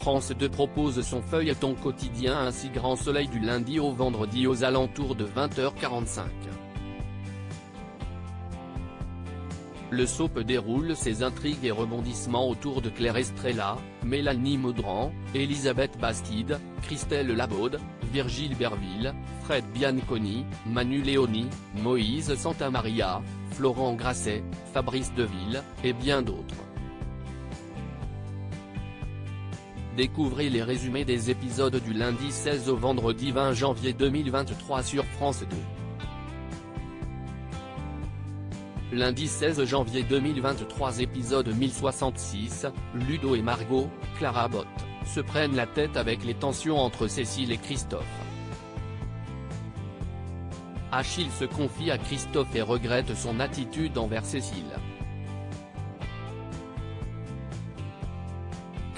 France 2 propose son feuilleton quotidien Ainsi Grand Soleil du lundi au vendredi aux alentours de 20h45. Le soap déroule ses intrigues et rebondissements autour de Claire Estrella, Mélanie Maudran, Elisabeth Bastide, Christelle Labaude, Virgile Berville, Fred Bianconi, Manu Léoni, Moïse Santamaria, Florent Grasset, Fabrice Deville, et bien d'autres. Découvrez les résumés des épisodes du lundi 16 au vendredi 20 janvier 2023 sur France 2. Lundi 16 janvier 2023 épisode 1066, Ludo et Margot, Clara Botte, se prennent la tête avec les tensions entre Cécile et Christophe. Achille se confie à Christophe et regrette son attitude envers Cécile.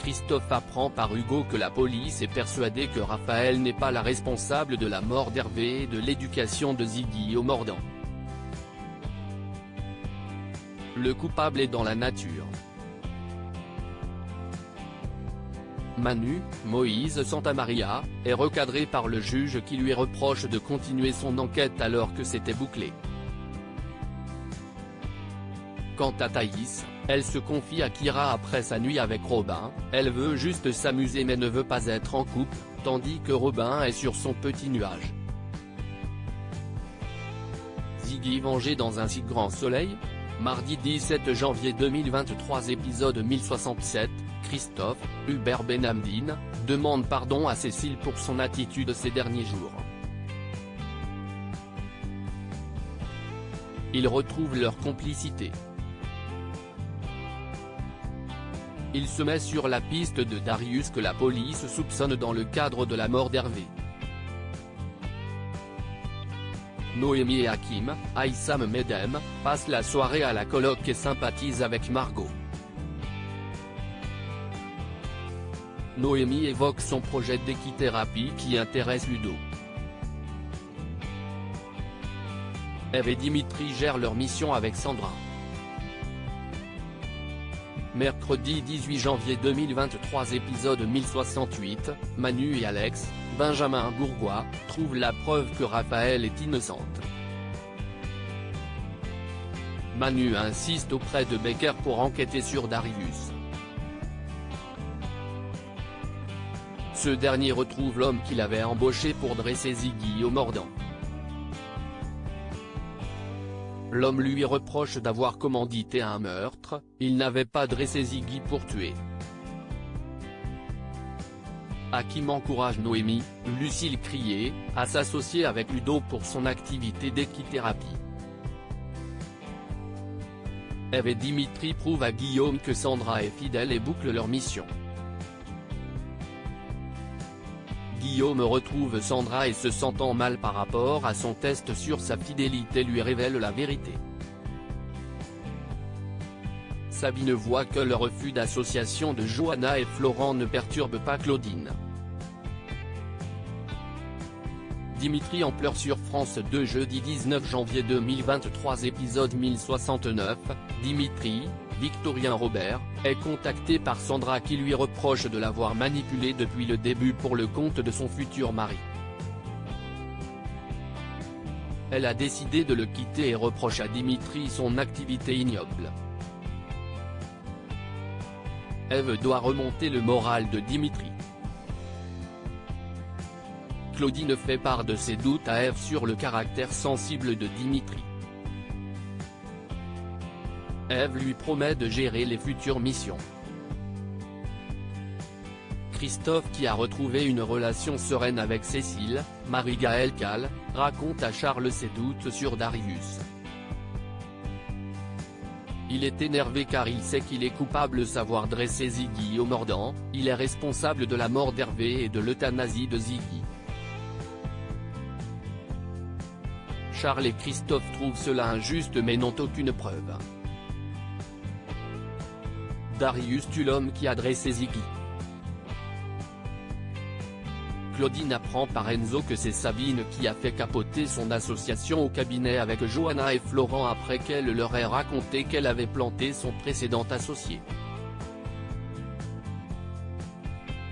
Christophe apprend par Hugo que la police est persuadée que Raphaël n'est pas la responsable de la mort d'Hervé et de l'éducation de Ziggy au mordant. Le coupable est dans la nature. Manu, Moïse Santamaria, est recadré par le juge qui lui reproche de continuer son enquête alors que c'était bouclé. Quant à Thaïs, elle se confie à Kira après sa nuit avec Robin, elle veut juste s'amuser mais ne veut pas être en couple, tandis que Robin est sur son petit nuage. Ziggy vengé dans un si grand soleil ? Mardi 17 janvier 2023 épisode 1067, Christophe, Hubert Benhamdine, demande pardon à Cécile pour son attitude ces derniers jours. Ils retrouvent leur complicité. Il se met sur la piste de Darius que la police soupçonne dans le cadre de la mort d'Hervé. Noémie et Hakim, Aïssam Medem, passent la soirée à la coloc et sympathisent avec Margot. Noémie évoque son projet d'équithérapie qui intéresse Ludo. Eve et Dimitri gèrent leur mission avec Sandra. Mercredi 18 janvier 2023 épisode 1068, Manu et Alex, Benjamin Bourgois, trouvent la preuve que Raphaël est innocente. Manu insiste auprès de Becker pour enquêter sur Darius. Ce dernier retrouve l'homme qu'il avait embauché pour dresser Ziggy au mordant. L'homme lui reproche d'avoir commandité un meurtre, il n'avait pas dressé Ziggy pour tuer. Hakim encourage Noémie, Lucille Crié, à s'associer avec Ludo pour son activité d'équithérapie. Eve et Dimitri prouvent à Guillaume que Sandra est fidèle et bouclent leur mission. Guillaume retrouve Sandra et se sentant mal par rapport à son test sur sa fidélité lui révèle la vérité. Sabine voit que le refus d'association de Johanna et Florent ne perturbe pas Claudine. Dimitri en pleurs sur France 2 jeudi 19 janvier 2023 épisode 1069, Dimitri, Victorien Robert, est contacté par Sandra qui lui reproche de l'avoir manipulé depuis le début pour le compte de son futur mari. Elle a décidé de le quitter et reproche à Dimitri son activité ignoble. Eve doit remonter le moral de Dimitri. Claudine fait part de ses doutes à Eve sur le caractère sensible de Dimitri. Eve lui promet de gérer les futures missions. Christophe qui a retrouvé une relation sereine avec Cécile, Marie-Gaëlle Cal, raconte à Charles ses doutes sur Darius. Il est énervé car il sait qu'il est coupable de savoir dresser Ziggy au mordant, il est responsable de la mort d'Hervé et de l'euthanasie de Ziggy. Charles et Christophe trouvent cela injuste mais n'ont aucune preuve. Darius tue l'homme qui a dressé Ziggy. Claudine apprend par Enzo que c'est Sabine qui a fait capoter son association au cabinet avec Johanna et Florent après qu'elle leur ait raconté qu'elle avait planté son précédent associé.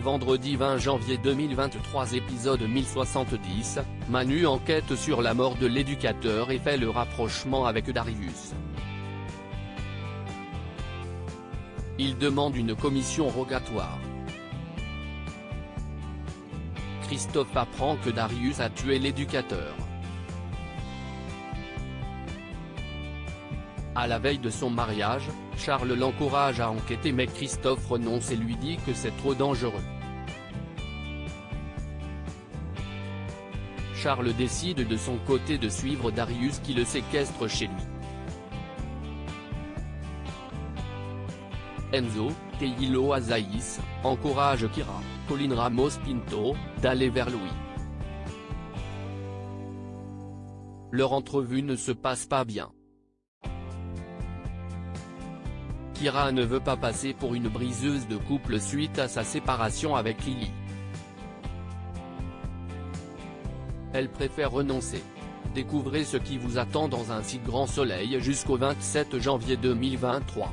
Vendredi 20 janvier 2023 épisode 1070, Manu enquête sur la mort de l'éducateur et fait le rapprochement avec Darius. Il demande une commission rogatoire. Christophe apprend que Darius a tué l'éducateur. À la veille de son mariage, Charles l'encourage à enquêter mais Christophe renonce et lui dit que c'est trop dangereux. Charles décide de son côté de suivre Darius qui le séquestre chez lui. Enzo, Teilo Azaïs, encourage Kira, Colin Ramos Pinto, d'aller vers lui. Leur entrevue ne se passe pas bien. Kira ne veut pas passer pour une briseuse de couple suite à sa séparation avec Lily. Elle préfère renoncer. Découvrez ce qui vous attend dans un si grand soleil jusqu'au 27 janvier 2023.